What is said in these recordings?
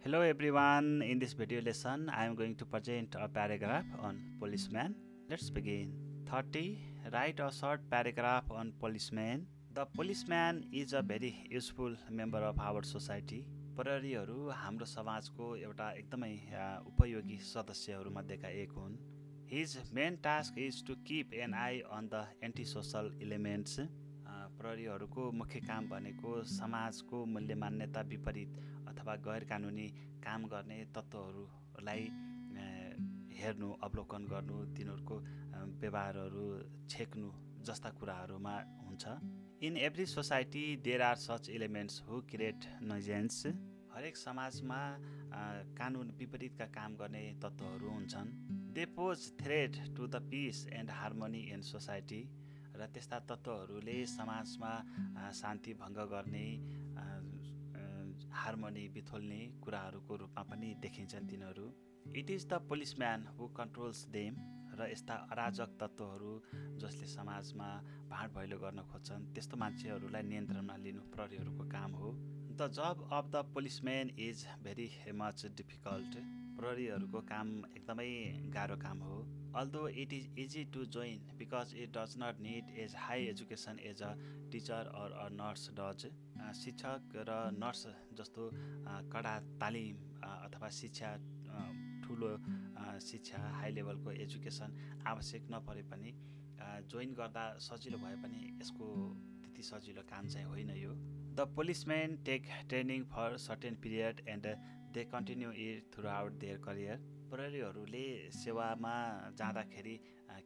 Hello everyone, in this video lesson I am going to present a paragraph on policeman. Let's begin. 30. Write a short paragraph on policeman. The policeman is a very useful member of our society. प्रहरीहरू हाम्रो समाजको एउटा एकदमै उपयोगी सदस्यहरू मध्येका एक हुन्. His main task is to keep an eye on the antisocial elements. प्रहरीहरूको मुख्य काम भनेको समाजको मूल्य मान्यता विपरीत अथवा गैर कानुनी काम गर्ने तत्त्वहरूलाई हेर्नु, अवलोकन गर्नु, तिनीहरूको व्यवहारहरू छेक्नु जस्ता कुराहरूमा हुन्छ. In every society there are such elements who create nuisance. हरेक समाजमा कानुन विपरीतका काम गर्ने तत्त्वहरू हुन्छन्. They pose threat to the peace and harmony in society. र त्यस्ता तत्त्वहरूले समाजमा शान्ति भङ्ग गर्ने, हार्मोनी बिथोल्ने कुराहरूको रूपमा पनि देखिन्छन् तिनीहरू. It is the policeman who controls them. र यस्ता अराजक तत्त्वहरू जसले समाजमा भाँड भैलो गर्न खोज्छन् त्यस्तो मान्छेहरूलाई नियन्त्रणमा लिनु प्रहरीहरूको काम हो. The job of the policeman is very much difficult. प्रहरीहरूको काम एकदमै गाह्रो काम हो. Although it is easy to join because it does not need as high education as a teacher or a nurse does. शिक्षक र नर्स जस्तो कडा तालिम अथवा शिक्षा, ठुलो शिक्षा, हाई लेभलको एजुकेसन आवश्यक नपरे पनि जोइन गर्दा सजिलो भए पनि यसको त्यति सजिलो काम चाहिँ होइन यो. The policeman take training for certain period and they continue it throughout their career. प्रहरीहरूले सेवामा जाँदाखेरि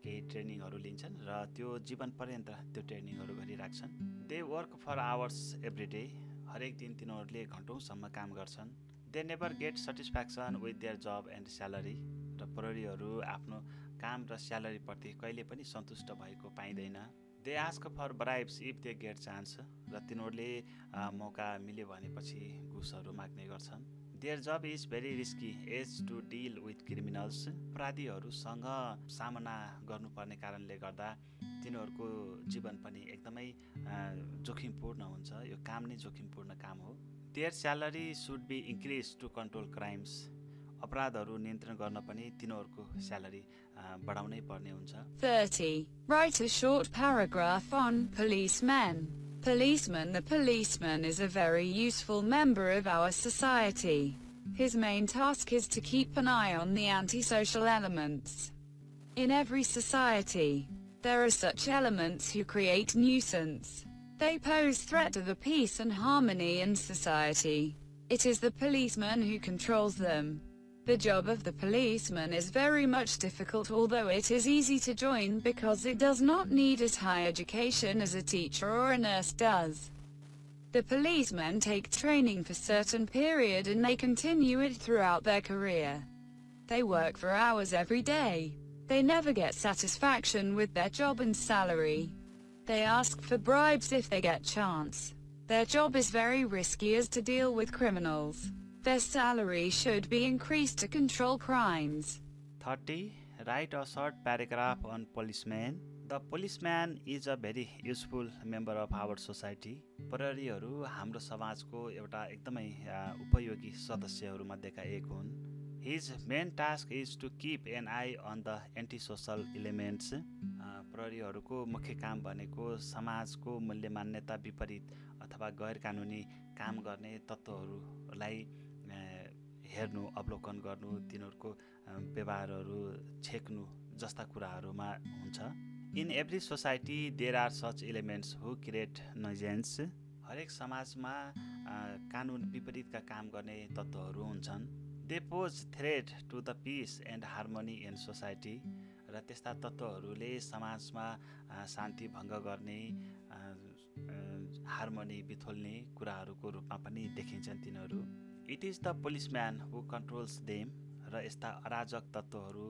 केही ट्रेनिङहरू लिन्छन् र त्यो जीवन पर्यन्त त्यो ट्रेनिङहरू गरिराख्छन्. They work for hours every day. हरेक दिन तिनीहरूले घन्टौँसम्म काम गर्छन्. They never get satisfaction with their job and salary. र प्रहरीहरू आफ्नो काम र स्यालेरीप्रति कहिले पनि सन्तुष्ट भएको पाइँदैन. They ask for bribes if they get chance. र तिनीहरूले मौका मिल्यो भनेपछि घुसहरू माग्ने गर्छन्. Their job is very risky as to deal with criminals. अपराधीहरूसँग सामना गर्नुपर्ने कारणले गर्दा तिनीहरूको जीवन पनि एकदमै जोखिमपूर्ण हुन्छ. यो काम नै जोखिमपूर्ण काम हो. Their salary should be increase to control crimes. अपराधहरू नियन्त्रण गर्न पनि तिनीहरूको स्यालेरी बढाउनै पर्ने हुन्छ. 30. Write a short paragraph on policemen. Policeman. The policeman is a very useful member of our society. His main task is to keep an eye on the antisocial elements. In every society, there are such elements who create nuisance. They pose threat to the peace and harmony in society. It is the policeman who controls them. The job of the policeman is very much difficult, although it is easy to join because it does not need as high education as a teacher or a nurse does. The policemen take training for certain period and they continue it throughout their career. They work for hours every day. They never get satisfaction with their job and salary. They ask for bribes if they get chance. Their job is very risky as to deal with criminals. Their salary should be increased to control crimes. 30. Write a short paragraph on policeman. The policeman is a very useful member of our society. प्रहरीहरू हाम्रो समाजको एउटा एकदमै उपयोगी सदस्यहरू मध्येका एक हुन्. His main task is to keep an eye on the antisocial elements. प्रहरीहरूको मुख्य काम भनेको समाजको मूल्य मान्यता विपरीत अथवा गैर कानुनी काम गर्ने तत्त्वहरूलाई हेर्नु, अवलोकन गर्नु, तिनीहरूको व्यवहारहरू छेक्नु जस्ता कुराहरूमा हुन्छ. In every society there are such elements who create nuisance. हरेक समाजमा कानुन विपरीतका काम गर्ने तत्त्वहरू हुन्छन्. They pose threat to the peace and harmony in society. र त्यस्ता तत्त्वहरूले समाजमा शान्ति भङ्ग गर्ने, हार्मोनी बिथोल्ने कुराहरूको रूपमा पनि देखिन्छन् तिनीहरू. It is the policeman who controls them. र यस्ता अराजक तत्त्वहरू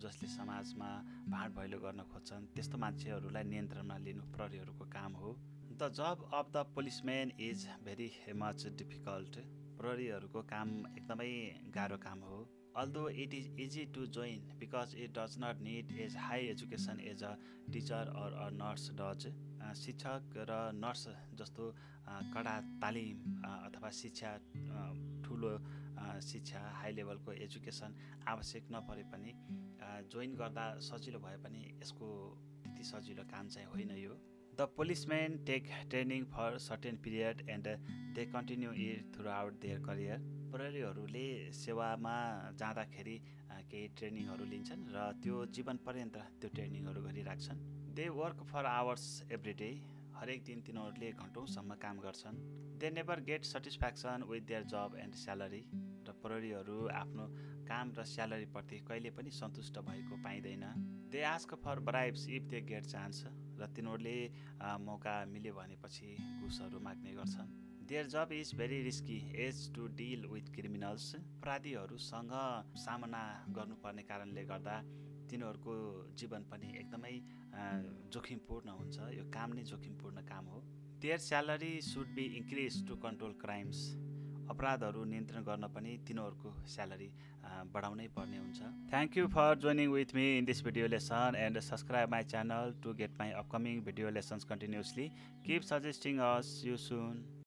जसले समाजमा भाँड भैलो गर्न खोज्छन् त्यस्तो मान्छेहरूलाई नियन्त्रणमा लिनु प्रहरीहरूको काम हो. The job of the policeman is very much difficult. प्रहरीहरूको काम एकदमै गाह्रो काम हो. Although it is easy to join because it does not need as high education as a teacher or a nurse does. शिक्षक र नर्स जस्तो कडा तालिम अथवा शिक्षा, ठुलो शिक्षा हाई लेभलको एजुकेसन आवश्यक नपरे पनि जोइन गर्दा सजिलो भए पनि यसको त्यति सजिलो काम चाहिँ होइन यो। The policeman take training for certain period and they continue it throughout their career. प्रहरीहरूले सेवामा जाँदाखेरि केही ट्रेनिङहरू लिन्छन् र त्यो जीवन पर्यन्त त्यो ट्रेनिङहरू गरिराख्छन्। They work for hours every day, हरेक दिन तिनीहरूले घन्टौँसम्म काम गर्छन्। They never get satisfaction with their job and salary, र प्रहरीहरू आफ्नो काम र स्यालेरीप्रति कहिले पनि सन्तुष्ट भएको पाइँदैन। They ask for bribes if they get chance, र तिनीहरूले मौका मिल्यो भनेपछि घुसहरू माग्ने गर्छन्। Their job is very risky as to deal with criminals, अपराधीहरूसँग सामना गर्नुपर्ने कारणले गर्दा तिनीहरूको जीवन पनि एकदमै जोखिमपूर्ण हुन्छ। यो काम नै जोखिमपूर्ण काम हो। Their salary should be increase to control crimes, अपराधहरू नियन्त्रण गर्न पनि तिनीहरूको स्यालेरी बढाउनै पर्ने हुन्छ। Thank you for joining with me in this video lesson and subscribe my channel to get my upcoming video lessons continuously. Keep suggesting us, see you soon.